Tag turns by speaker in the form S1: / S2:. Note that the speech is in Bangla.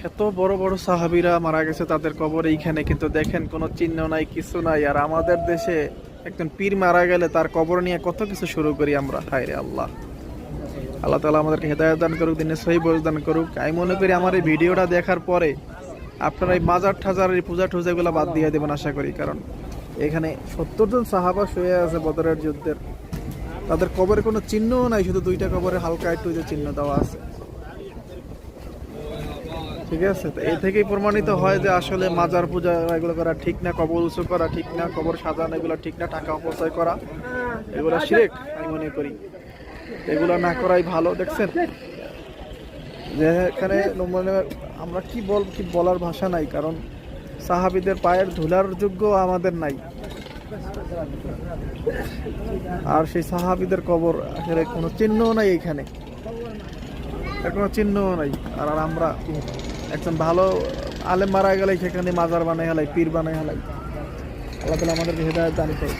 S1: এত বড় বড় সাহাবীরা মারা গেছে, তাদের কবর এইখানে, কিন্তু দেখেন কোনো চিহ্ন নাই, কিছু নাই। আর আমাদের দেশে একজন পীর মারা গেলে তার কবর নিয়ে কত কিছু শুরু করি আমরা। হায় রে আল্লাহ, আল্লাহ তাআলা আমাদেরকে হেদায়েত দান করুক, দিনে সহিহ বোঝ দান করুক। আমি মনে করি আমার এই ভিডিওটা দেখার পরে আপনারা এই মাজার ঠাজার এই পূজা টুজা এগুলো বাদ দিয়ে দেবেন আশা করি। কারণ এখানে 70 জন সাহাবা শুয়ে আছে বদরের যুদ্ধের, তাদের কবরের কোনো চিহ্নও নাই, শুধু দুইটা কবরে হালকা একটু যে চিহ্ন দেওয়া আছে। ঠিক আছে, তো এই থেকেই প্রমাণিত হয় যে আসলে মাজার পূজা এগুলো করা ঠিক না, কবর উঁচু করা ঠিক না, কবর সাজানো এগুলো ঠিক না, টাকা অপচয় করা এগুলো শিরক আমি মনে করি। এগুলো না করাই ভালো। দেখছেন যে এখানে মানে আমরা কি বলার ভাষা নাই, কারণ সাহাবীদের পায়ের ধুলার যোগ্য আমাদের নাই। আর সেই সাহাবীদের কবর আসলে কোনো চিহ্নও নাই, এইখানে এর কোনো চিহ্নও নাই। আর আমরা একজন ভালো আলেম মারা গেলে সেখানে মাজার বানাই হেলাই, পীর বানাই হেলাই। আল্লাহ তাআলা আমাদেরকে হেদায়েত দান করুন।